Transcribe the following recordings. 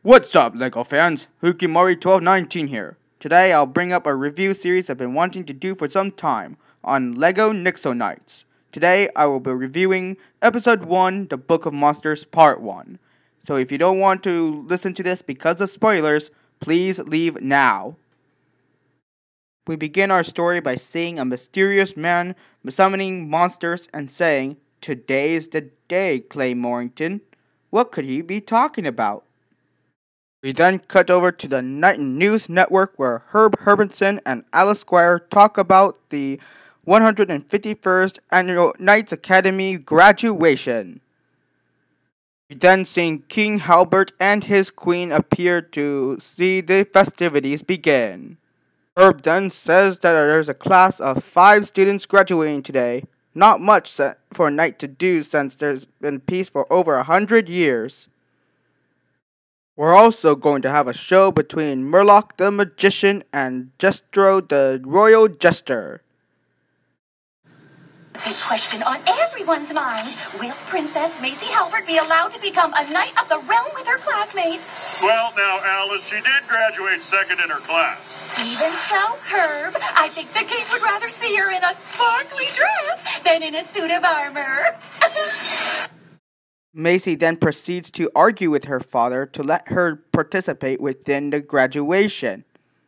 What's up, LEGO fans? Hukimori1219 here. Today I'll bring up a review series I've been wanting to do for some time on LEGO Nexo Nights. Today I will be reviewing Episode 1, The Book of Monsters Part 1. So if you don't want to listen to this because of spoilers, please leave now. We begin our story by seeing a mysterious man summoning monsters and saying, "Today's the day, Clay Morrington." What could he be talking about? We then cut over to the Night News Network where Herb Hermanson and Alice Squire talk about the 151st Annual Knights Academy graduation. We then see King Halbert and his queen appear to see the festivities begin. Herb then says that there's a class of 5 students graduating today. Not much for a knight to do since there's been peace for over 100 years. We're also going to have a show between Murloc the Magician and Jestro the Royal Jester. Big question on everyone's mind. Will Princess Macy Halbert be allowed to become a Knight of the Realm with her classmates? Well, now, Alice, she did graduate second in her class. Even so, Herb, I think the king would rather see her in a sparkly dress than in a suit of armor. Macy then proceeds to argue with her father to let her participate within the graduation.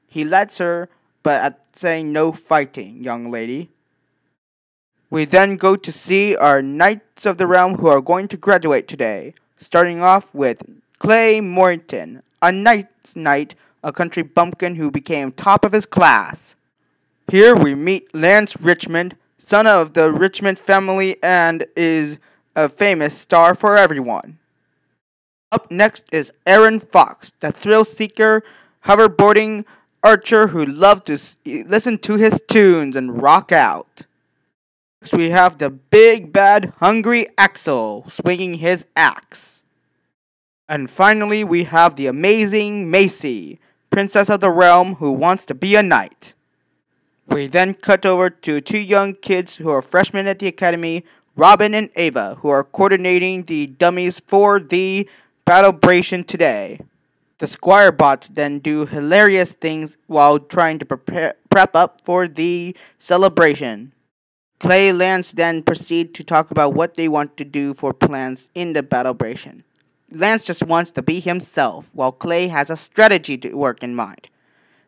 He lets her, but at saying no fighting, young lady. We then go to see our Knights of the Realm who are going to graduate today, starting off with Clay Morrington, a Knight's Knight, a country bumpkin who became top of his class. Here we meet Lance Richmond, son of the Richmond family and is a famous star for everyone. Up next is Aaron Fox, the thrill-seeker, hoverboarding archer who loved to listen to his tunes and rock out. Next we have the big, bad, hungry Axel swinging his axe. And finally we have the amazing Macy, Princess of the Realm who wants to be a knight. We then cut over to 2 young kids who are freshmen at the academy, Robin and Ava, who are coordinating the dummies for the Battleration today. The Squire bots then do hilarious things while trying to prep up for the celebration. Clay and Lance then proceed to talk about what they want to do for plans in the Battleration. Lance just wants to be himself, while Clay has a strategy to work in mind.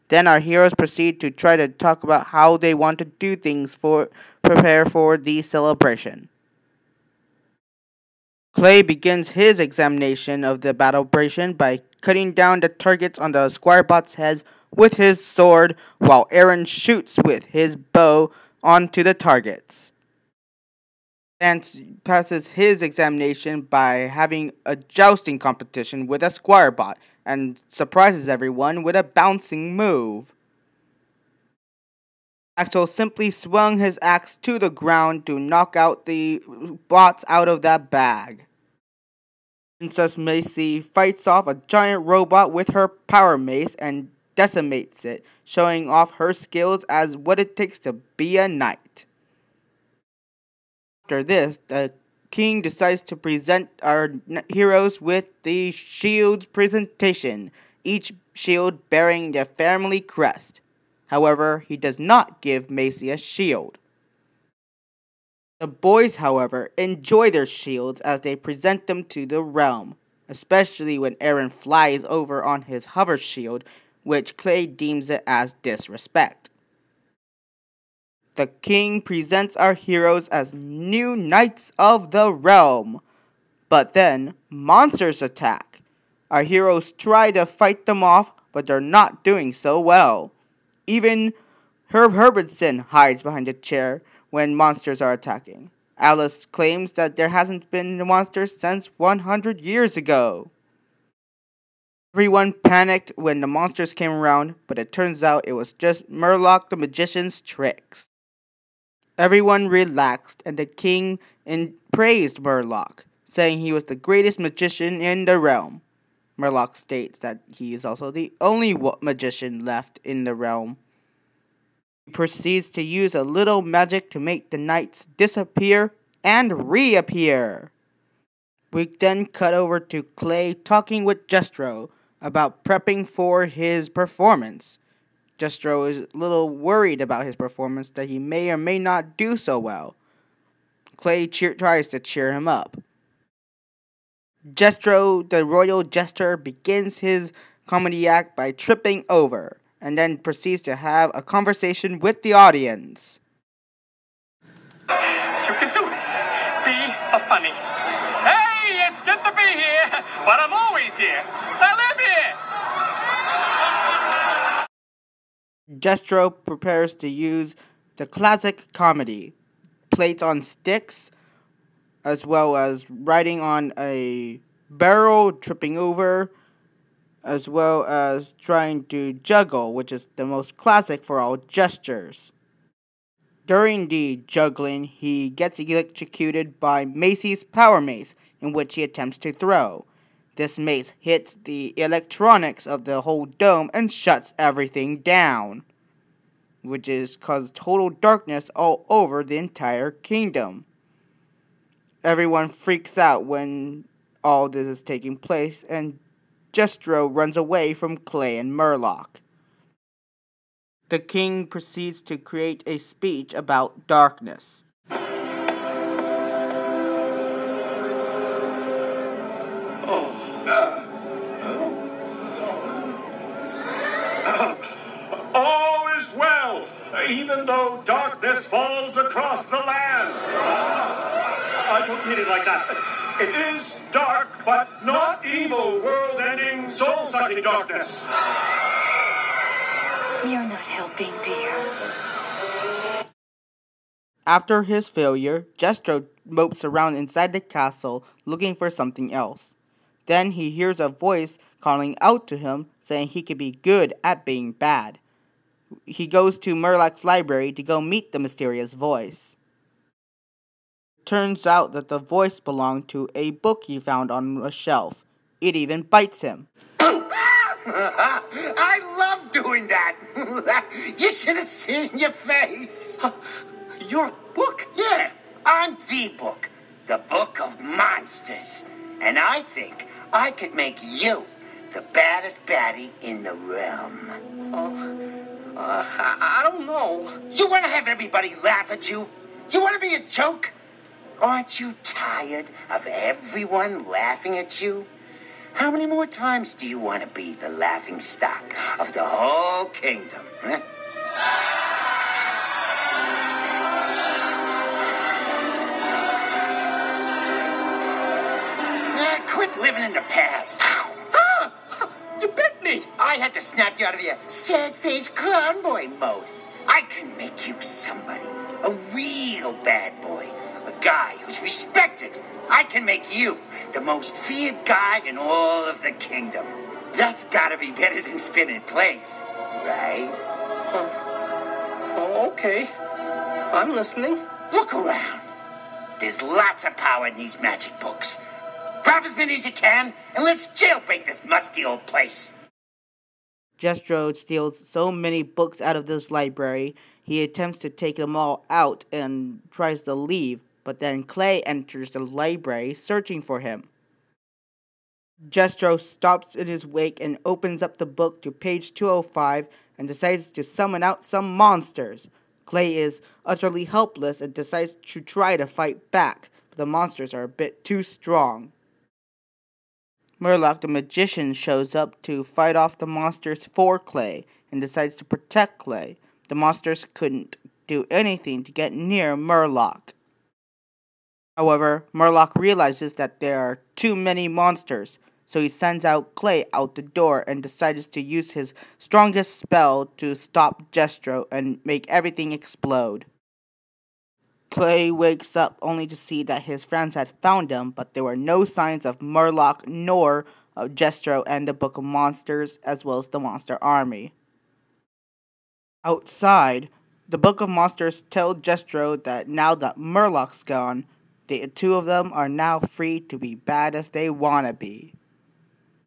Then our heroes proceed to try to talk about how they want to do things for prepare for the celebration. Clay begins his examination of the Battleration by cutting down the targets on the Squirebot's heads with his sword, while Aaron shoots with his bow onto the targets. Lance passes his examination by having a jousting competition with a Squirebot and surprises everyone with a bouncing move. Axel simply swung his axe to the ground to knock out the bots out of that bag. Princess Macy fights off a giant robot with her power mace and decimates it, showing off her skills as what it takes to be a knight. After this, the king decides to present our heroes with the shields presentation, each shield bearing the family crest. However, he does not give Macy a shield. The boys, however, enjoy their shields as they present them to the realm, especially when Aaron flies over on his hover shield, which Clay deems it as disrespect. The king presents our heroes as new Knights of the Realm, but then monsters attack. Our heroes try to fight them off, but they're not doing so well. Even Herb Hermanson hides behind a chair when monsters are attacking. Alice claims that there hasn't been monsters since 100 years ago. Everyone panicked when the monsters came around, but it turns out it was just Murloc the Magician's tricks. Everyone relaxed, and the king praised Murloc, saying he was the greatest magician in the realm. Murloc states that he is also the only magician left in the realm. He proceeds to use a little magic to make the knights disappear and reappear. We then cut over to Clay talking with Jestro about prepping for his performance. Jestro is a little worried about his performance, that he may or may not do so well. Clay tries to cheer him up. Jestro, the royal jester, begins his comedy act by tripping over, and then proceeds to have a conversation with the audience. You can do this. Be funny. Hey, it's good to be here, but I'm always here. I live here. Jestro prepares to use the classic comedy, plates on sticks, as well as riding on a barrel, tripping over, as well as trying to juggle, which is the most classic for all gestures. During the juggling, he gets electrocuted by Macy's power mace, in which he attempts to throw. This mace hits the electronics of the whole dome and shuts everything down, which is caused total darkness all over the entire kingdom. Everyone freaks out when all this is taking place, and Jestro runs away from Clay and Murloc. The king proceeds to create a speech about darkness. All is well, even though darkness falls across the land. I don't mean it like that. It is dark, but not evil, world-ending, soul-sucking darkness. You're not helping, dear. After his failure, Jestro mopes around inside the castle looking for something else. Then he hears a voice calling out to him, saying he could be good at being bad. He goes to Murloc's library to go meet the mysterious voice. Turns out that the voice belonged to a book he found on a shelf. It even bites him. I love doing that. You should have seen your face. Your book? Yeah, I'm the book. The book of monsters. And I think I could make you the baddest baddie in the realm. I don't know. You want to have everybody laugh at you? You want to be a joke? Aren't you tired of everyone laughing at you? How many more times do you want to be the laughing stock of the whole kingdom? Huh? Quit living in the past. You bit me. I had to snap you out of your sad-faced clown boy mode. I can make you somebody, a real bad boy, a guy who's respected. I can make you the most feared guy in all of the kingdom. That's gotta be better than spinning plates, right? Okay. I'm listening. Look around. There's lots of power in these magic books. Grab as many as you can, and let's jailbreak this musty old place. Jestro steals so many books out of this library, he attempts to take them all out and tries to leave, but then Clay enters the library searching for him. Jestro stops in his wake and opens up the book to page 205 and decides to summon out some monsters. Clay is utterly helpless and decides to try to fight back, but the monsters are a bit too strong. Murloc the magician shows up to fight off the monsters for Clay and decides to protect Clay. The monsters couldn't do anything to get near Murloc. However, Murloc realizes that there are too many monsters, so he sends out Clay out the door and decides to use his strongest spell to stop Jestro and make everything explode. Clay wakes up only to see that his friends had found him, but there were no signs of Murloc nor of Jestro and the Book of Monsters, as well as the monster army. Outside, The Book of Monsters tell Jestro that now that Murloc's gone, the two of them are now free to be bad as they wanna be.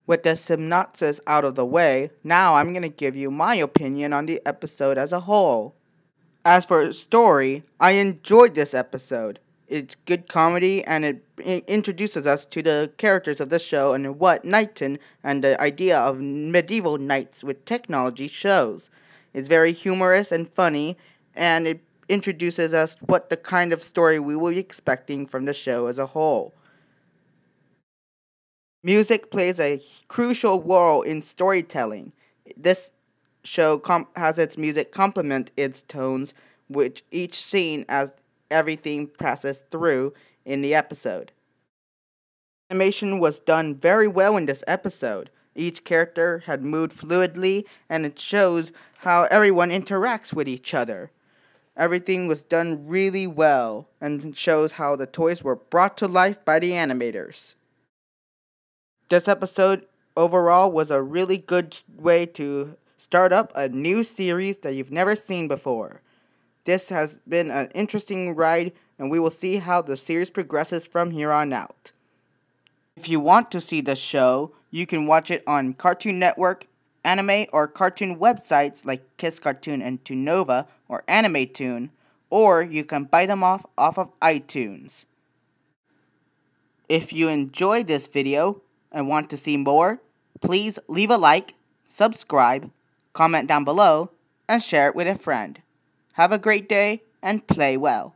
With the synopsis out of the way, now I'm gonna give you my opinion on the episode as a whole. As for story, I enjoyed this episode. It's good comedy and it introduces us to the characters of the show and what Knighton and the idea of medieval knights with technology shows. It's very humorous and funny, and it introduces us what the kind of story we will be expecting from the show as a whole. Music plays a crucial role in storytelling. This show has its music complement its tones, which each scene as everything passes through in the episode. Animation was done very well in this episode. Each character had moved fluidly, and it shows how everyone interacts with each other. Everything was done really well, and shows how the toys were brought to life by the animators. This episode overall was a really good way to start up a new series that you've never seen before. This has been an interesting ride, and we will see how the series progresses from here on out. If you want to see the show, you can watch it on Cartoon Network, anime or cartoon websites like Kiss Cartoon and Toonova or AnimeToon, or you can buy them off of iTunes. If you enjoyed this video and want to see more, please leave a like, subscribe, comment down below, and share it with a friend. Have a great day and play well.